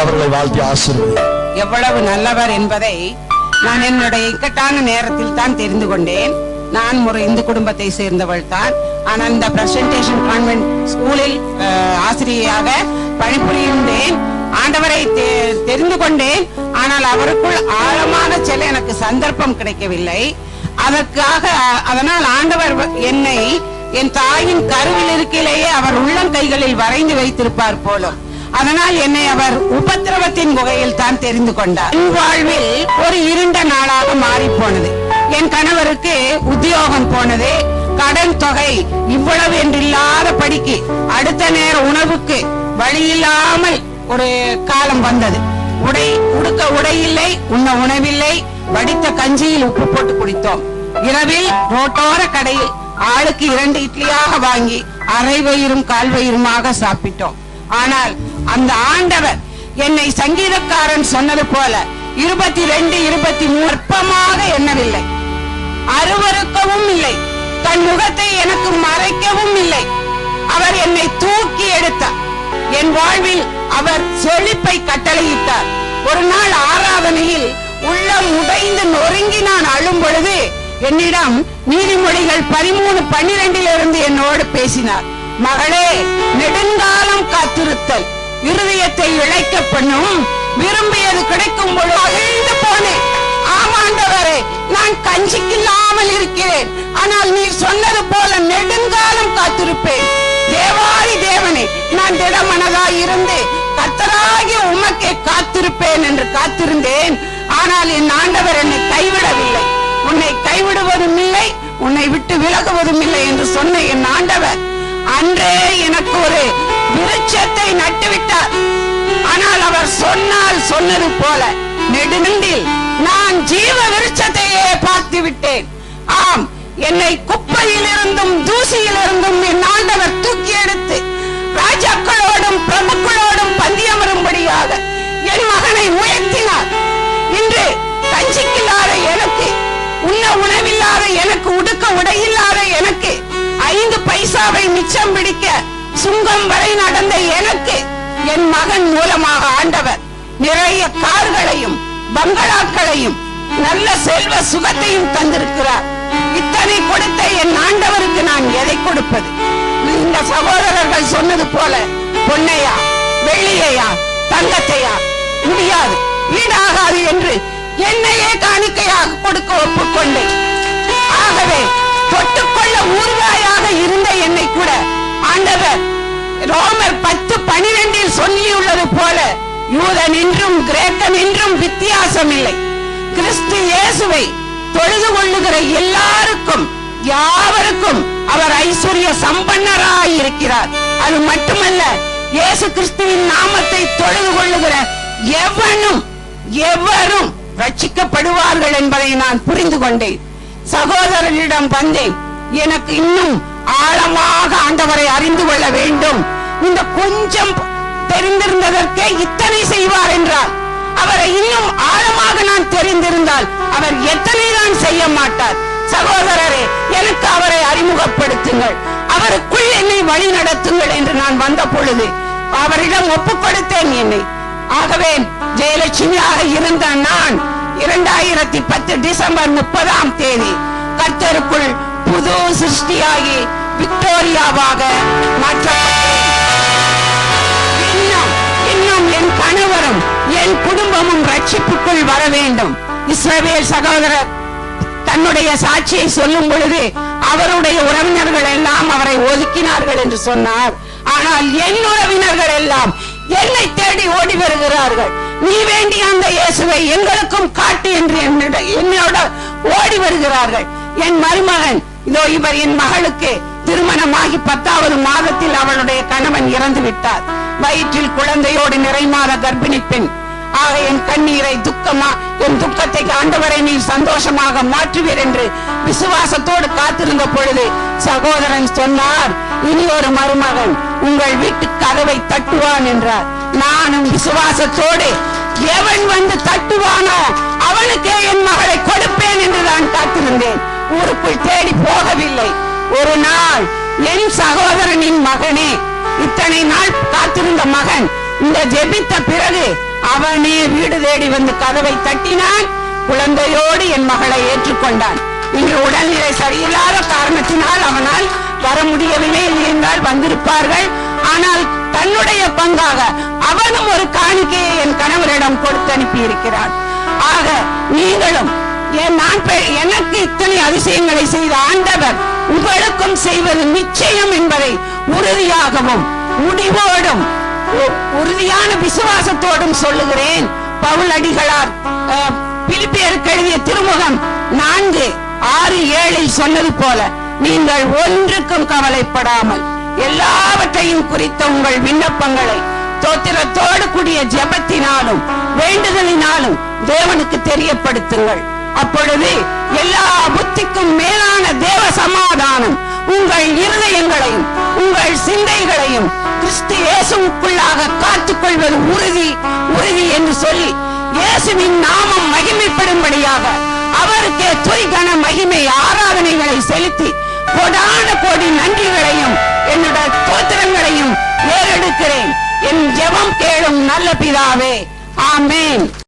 அவர்களை வாழ்த்தி ஆசீர்வதி. எவ்வளவு நல்லவர் என்பதை நான் என்னுடைய இக்கட்டான நேரத்தில் தான் தெரிந்து கொண்டேன். நான் ஒரு இந்து குடும்பத்தை சேர்ந்தவள் தான். ஆனால் இந்த பிரசன்டேஷன் கான்வென்ட் ஸ்கூலில் ஆசிரியராக பணிபுரிந்தேன். ஆண்டவரை தெரிந்து கொண்டேன். ஆனால் அவருக்குள் ஆழமான செல்ல எனக்கு சந்தர்ப்பம் கிடைக்கவில்லை. அதனால் ஆண்டவர் என்னை என் தாயின் கருவில் இருக்கையிலேயே அவர் உள்ளங்கைகளில் வரைந்து வைத்திருப்பார் போலும். அதனால் என்னை அவர் உபத்திரவத்தின் முகையில் தான் தெரிந்து கொண்டார். என் வாழ்வில் ஒரு இருண்ட நாளாக மாறி போனது. என் கணவருக்கு உத்தியோகம் போனது. கடன் தொகை இவ்வளவு என்றில்லாத படிக்கு அடுத்த நேர உணவுக்கு வழி இல்லாமல் ஒரு காலம் வந்தது. உடுக்க உடை இல்லை, உண்ண உணவில்லை. வடித்த கஞ்சியில் உப்பு போட்டு குடித்தோம். இரவில் ரோட்டோர கடையில் ஆளுக்கு 2 இட்லியாக வாங்கி அரை வயிறும் கால் வயிறுமாக சாப்பிட்டோம். ஆனால் அந்த ஆண்டவர் என்னை சங்கீதக்காரன் சொன்னது போல 22, 23 அற்பமாக எண்ணவில்லை, அருவருக்கவும் இல்லை, தன் முகத்தை எனக்கு மறைக்கவும் இல்லை. அவர் என்னை தூக்கி எடுத்தார். என் வாழ்வில் அவர் செழிப்பை கட்டளையிட்டார். ஒரு நாள் ஆராதனையில் உள்ளம் உடைந்து நொறுங்கி நான் அழும் பொழுது என்னிடம் நீதிமொழிகள் 13:12 என்னோடு பேசினார். மகளே, நெடுங்காலம் காத்திருத்தல் இருதயத்தை இழைக்க பண்ணும், விரும்பியது கிடைக்கும் பொழுது மகிழ்ந்து போனேன். ஆமாண்டவரே, நான் கஞ்சிக்கில்லாமல் இருக்கிறேன், ஆனால் நீர் சொன்னது போல நெடுங்காலம் காத்திருப்பேன். தேவாதி தேவனே, நான் திடமனதாய் இருந்து கர்த்தராகிய உமக்கே காத்திருப்பேன் என்று காத்திருந்தேன். ஆனால் என் ஆண்டவர் என்னை கைவிடவில்லை. உன்னை கைவிடுவதும் இல்லை, உன்னை விட்டு விலகுவதும் இல்லை என்று சொன்ன என் ஆண்டவர் அன்றே எனக்கு ஒரு விருட்சத்தை நட்டுவிட்டார். ஆனால் அவர் சொன்னது போல நெடுநெண்டில் நான் ஜீவ விருட்சத்தையே பார்த்து விட்டேன். ஆம், என்னை குப்பையில் இருந்தும் தூசியில் இருந்தும் என் ஆண்டவர் தூக்கி எடுத்து ராஜாக்களோடும் பிரபுக்களோடும் பந்தியமரும்படியாக என் மகனை உயர்த்தினார். இன்று கஞ்சிக்கில்லாத எனக்கு, உண்ண உணவில்லாத எனக்கு, உடுக்க உடையில்லாத எனக்கு, 5 பைசாவை மிச்சம் பிடிக்க சுங்கம் வரை நடந்த எனக்கு என் மகன் மூலமாக ஆண்டவர் நிறைய கார்களையும் பங்களாக்களையும் நல்ல செல்வ சுகத்தையும் தந்திருக்கிறார். இத்தனை கொடுத்த என் ஆண்டவருக்கு நான் எதை கொடுப்பது? இந்த சகோதரர்கள் சொன்னது போல பொன்னையா, வெள்ளியையா, தங்கத்தையா முடியாது, ஈடாகாது என்று என்னையே காணிக்கையாக கொடுக்க ஒப்புக்கொண்டேன். ஆகவே தொட்டுக்கொள்ள ஊர்வாயாக இருந்த என்னை கூட ஆண்டவர் ரோமர் 10:12 சொல்லியுள்ளது போல யூதன் என்றும் கிரேக்கன் என்றும் வித்தியாசம் இல்லை, கிறிஸ்து இயேசுவை தொழுது கொள்ளுகிற எல்லாருக்கும் யாவருக்கும் அவர் ஐஸ்வர்ய சம்பன்னராய் இருக்கிறார். அது மட்டுமல்ல, இயேசு கிறிஸ்துவின் நாமத்தை தொழுது கொள்ளுகிற எவரும் ரட்சிக்கப்படுவார்கள் என்பதை நான் புரிந்து கொண்டேன். சகோதரனிடம் வந்தேன். எனக்கு இன்னும் ஆழமாக ஆண்டவரை அறிந்து கொள்ள வேண்டும். இந்த கொஞ்சம் தெரிந்திருந்ததற்கே இத்தனை செய்வார் என்றால், அவரை இன்னும் ஆழமாக நான் தெரிந்திருந்தால் அவர் எத்தனை தான் செய்ய மாட்டார். சகோதரரே, எனக்கு அவரை அறிமுகப்படுத்துங்கள், அவருக்குள் என்னை வழி நடத்துங்கள் என்று நான் வந்த பொழுது அவரிடம் ஒப்புக் கொடுத்தேன் என்னை. ஆகவே ஜெயலட்சுமியாக இருந்த நான் 2010 டிசம்பர் 30 கர்த்தருக்குள் புது சிருஷ்டியாகி விக்டோரியாவாக மாற்றப்பட்டேன். இன்னும் என் கணவரும் என் குடும்பமும் ரட்சிப்புக்குள் வர வேண்டும். இஸ்ரவேல் சகோதரர் தன்னுடைய சாட்சியை சொல்லும் பொழுது அவருடைய உறவினர்கள் எல்லாம் அவரை ஒதுக்கினார்கள் என்று சொன்னார். ஆனால் என் உறவினர்கள் எல்லாம் என்னை தேடி ஓடி வருகிறார்கள். நீ வேண்டிய அந்த இயேசுவை எங்களுக்கும் காட்டு என்று என்னோட ஓடி வருகிறார்கள். என் மருமகன் இதோ இவர் என் மகளுக்கு திருமணமாகி 10வது மாதத்தில் அவளுடைய கணவன் இறந்து விட்டார். வயிற்றில் குழந்தையோடு நிறைமாத கர்ப்பிணி பெண். ஆக என் கண்ணீரை என் துக்கத்தை ஆண்டவரை நீர் சந்தோஷமாக மாற்றுவீர் என்று விசுவாசத்தோடு காத்திருந்த பொழுது சகோதரன் சொன்னார், இனி ஒரு மருமகன் உங்கள் வீட்டு கதவை தட்டுவான் என்றார். நானும் விசுவாசத்தோடு எவன் வந்து தட்டுவானோ அவனுக்கே என் மகளை கொடுப்பேன் என்று நான் காத்திருந்தேன். ஊருக்குள் தேடி போகவில்லை. ஒரு நாள் என் சகோதரனின் மகனே, இத்தனை நாள் காத்திருந்த மகன் இந்த ஜெபித்த பிறகு அவனே வீடு தேடி வந்து கதவை தட்டினான். குழந்தையோடு என் மகளை ஏற்றுக்கொண்டான். இன்று உடல்நிலை சரியில்லாத காரணத்தினால் அவனால் வர முடியவில்லை. என்றால் வந்திருப்பார்கள். ஆனால் தன்னுடைய பங்காக அவனும் ஒரு காணிக்கையை என் கணவரிடம் கொடுத்து அனுப்பி இருக்கிறான். ஆக நீங்களும் எனக்கு இத்தனை அதிசயங்களை செய்த ஆண்டவர் உங்களுக்கும் செய்வது நிச்சயம் என்பதை உறுதியாகவும் முடிவோடும் உறுதியான விசுவாசத்தோடும் சொல்லுகிறேன். பவுல் அடிகளார் பிலிப்பியருக்கு எழுதிய திருமுகம் 4:6-7 சொன்னது போல, நீங்கள் ஒன்றுக்கும் கவலைப்படாமல் எல்லாவற்றையும் குறித்த உங்கள் விண்ணப்பங்களை ஸ்தோத்திரத்தோடு கூடிய ஜெபத்தினாலும் வேண்டுதலினாலும் தேவனுக்கு தெரியப்படுத்துங்கள். அப்பொழுது எல்லா புத்திக்கும் மேலான தேவ சமாதானம் உங்கள் இருதயங்களையும் உங்கள் சிந்தைகளையும் கிறிஸ்து இயேசுவுக்குள்ளாக காத்துக்கொள்வது உறுதி என்று சொல்லி, இயேசுவின் நாமம் மகிமைப்படும்படியாக அவருக்கே துதிகன மகிமை ஆராதனைகளை செலுத்தி கோடான கோடி நன்றிகளையும் என்னுடைய ஸ்தோத்திரங்களையும் ஏறெடுக்கிறேன். என் ஜெபம் கேளும் நல்ல பிதாவே. ஆமென்.